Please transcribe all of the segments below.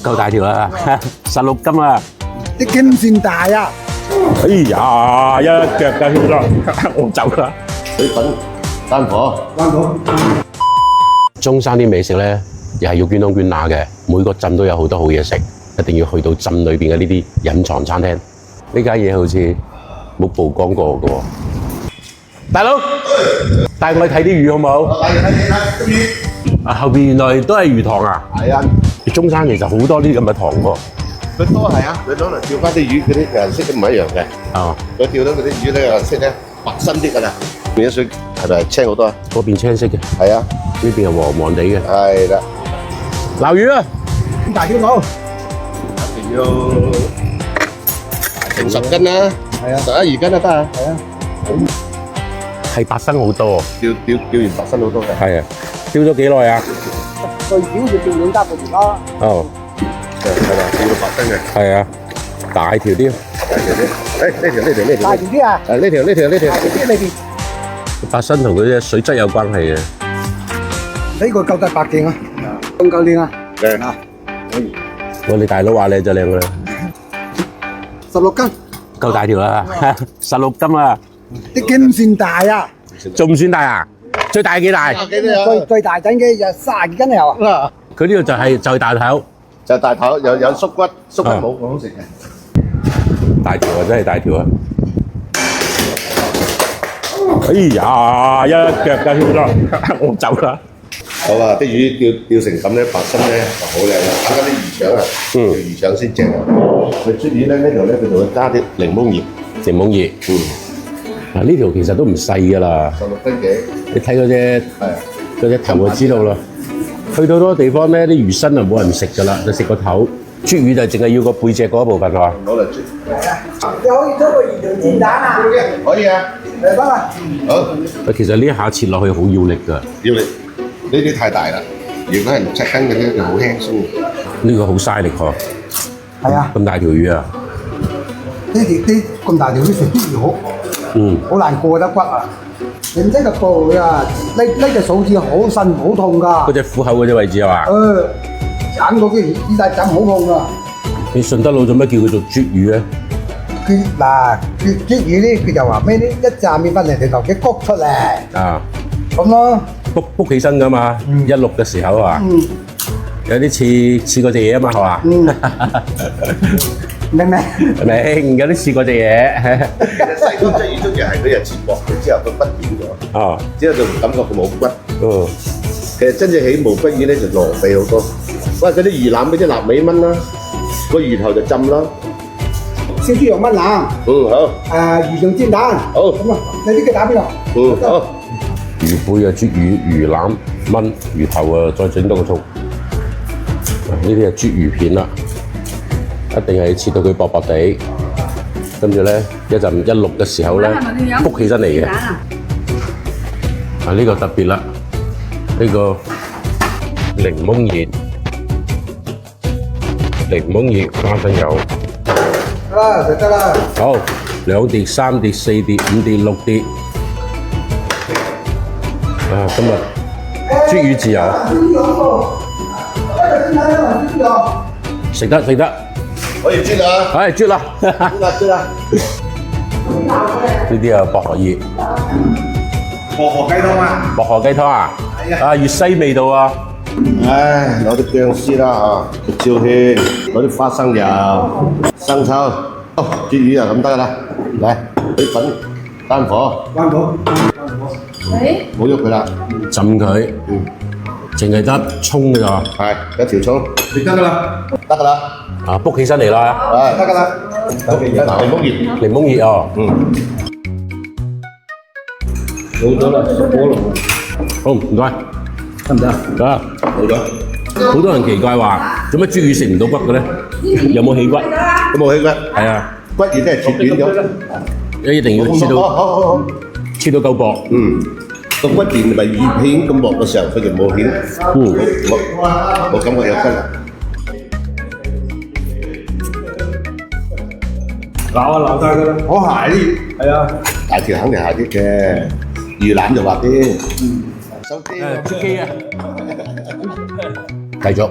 夠大條啦，16斤啊！啲經線大啊！哎呀，一腳㗎血啦，我走啦！水粉、丹火，中山啲美食咧，又係要捐窿捐罅嘅，每個鎮都有好多好嘢食，一定要去到鎮裏邊嘅呢啲隱藏餐廳。呢間嘢好似冇曝光過嘅喎。大佬，帶我去睇啲魚好唔好？睇魚。啊，後邊原來都係魚塘啊！係啊，中山其實好多呢啲咁嘅塘喎。佢多係啊，佢攞嚟釣翻啲魚，嗰啲顏色都唔一樣嘅。啊，佢釣到嗰啲魚咧顏色咧白身啲㗎啦，變咗水係咪青好多啊？嗰邊青色嘅，係啊，呢邊係黃黃地嘅。係啦，撈魚啊！咁大條佬，一定要成10斤啦，係啊11、2斤都得啊。係啊，係白身好多，釣完白身好多嘅。係啊，釣咗幾耐啊？最少要釣2-3個月啦。哦，係嘛，釣到白身嘅，係啊，大條啲，大條啲。呢條。大條啲啊！呢條。大條啲裏邊，白身同佢嘅水質有關係嘅。呢個夠得8件啊！咁夠靚啊！靚啊，我哋大佬話靚就靚㗎啦， 16斤，夠大條啦，16斤啊，啲經線大啊！仲唔算大啊？最大幾大？最大陣嘅有30幾斤有啊！佢呢度就係大頭，就大頭，有縮骨冇好食嘅。大條啊，真係大條啊！哎呀，一腳㗎血啦，我走啦！好啊，啲魚釣成咁咧，白身咧就好靚啦。睇緊啲魚腸啊，魚腸先正啊。佢出魚咧呢度咧，佢就會加啲檸檬葉。檸檬葉，嗱呢條其實都唔細㗎啦。16斤幾？你睇嗰隻頭就知道啦。去到好多地方咧，啲魚身就冇人食㗎啦，就食個頭。啜魚就淨係要個背脊嗰一部分係嘛？攞嚟啜。你可以做個魚腸煎蛋啊！可以啊。嚟翻啦！好，其實呢一下切落去好要力㗎，要你呢啲太大啦。如果係6、7斤嘅咧，就好輕鬆。呢個好嘥力喎。係啊，咁大條魚啊！啲咁大條魚食啲魚好難過得骨啊！認真個過啊！呢隻手指好辛好痛㗎。嗰隻虎口嗰隻位置係嘛？斬嗰啲呢塊斬好痛㗎。你順德佬做咩叫佢做啜魚咧？佢嗱啜魚咧，佢就話咩咧？一揸麵粉嚟條頭嘅谷出嚟，啊，咁咯。卜起身㗎嘛，一錄嘅時候啊，有啲似嗰隻嘢啊嘛，係嘛？明唔明？明，有啲似嗰隻嘢。細個鯽魚中意係佢日切薄佢之後，個骨變咗。哦，之後就感覺佢冇骨。哦，其實真正起毛骨魚咧就浪費好多。喂，嗰啲魚腩嗰啲臘尾炆啦，個魚頭就浸啦。燒豬肉炆腩。好。魚腸煎蛋。好。咁啊，你呢個打邊個？魚好。背啊，啜魚腩炆魚頭啊，再整多個葱。呢啲係啜魚片啦，一定係切到佢薄薄地，跟住咧一錄嘅時候咧，卜起身嚟嘅。啊，呢個特別啦，呢個檸檬葉花生油。得啦，就得啦。好，2碟、3碟、4碟、5碟、6碟。啊，今日啜魚自由，食得。可以啜啦。唉，啜啦。啜啦。呢啲啊，薄荷葉。薄荷雞湯啊！薄荷雞湯啊！啊，粵西味道啊！唉，攞啲薑絲啦嚇，椒芡，攞啲花生油、生抽，啜魚啊咁得啦。嚟，啲粉、丹火，冇喐佢啦，浸佢，淨係得葱㗎咋？係一條葱，食得㗎啦。得㗎啦。啊，卜起身嚟啦！係得㗎啦。檸檬葉，檸檬葉哦。冇咗啦，熟咗啦。好，唔該。得唔得？得。冇咗。好多人奇怪話，做乜啜魚食唔到骨嘅咧？有冇氣骨？有冇氣骨？係啊，骨葉都係切短咗。一定要切到好。切到夠薄。個骨段咪葉片咁薄嘅時候，佢就冇顯，冇感覺有骨。鬧晒㗎啦。我鞋啲，係啊。大條肯定係啲嘅，魚腩就滑啲。手機出機啊！繼續。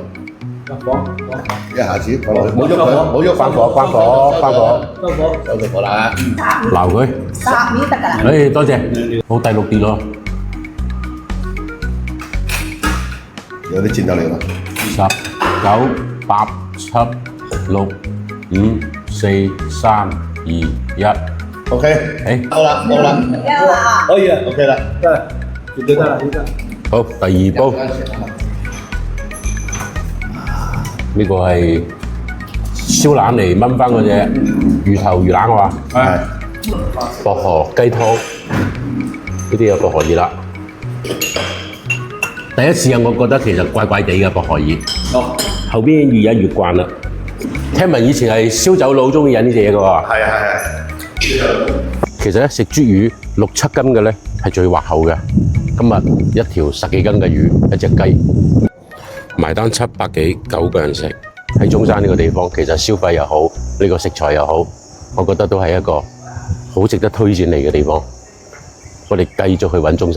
一下子放落去，冇喐佢，冇喐，關火，關火，關火，收咗火啦。撈佢。烚面得㗎啦。誒，多謝，好第6碟咯。有啲戰鬥力啦。 10、9、8、7、6、5、4、3、2、1。 OK， 誒，好啦，好啦，有啦。可以啊， OK 啦，得，絕對得啦，呢得。好，第2煲，呢個係燒腩嚟炆翻嗰隻魚頭魚腩啊嘛。係薄荷雞湯，呢啲有薄荷葉啦。第一次啊，我覺得其實怪怪地嘅薄荷葉，後邊越飲越慣啦。聽聞以前係燒酒佬中意飲呢隻嘢嘅喎。係啊係啊。其實咧食鯽魚6、7斤嘅咧係最滑口嘅。今日一條10幾斤嘅魚，一隻雞，埋單700幾9個人食。喺中山呢個地方，其實消費又好，呢個食材又好，我覺得都係一個好值得推薦嚟嘅地方。我哋繼續去揾中山。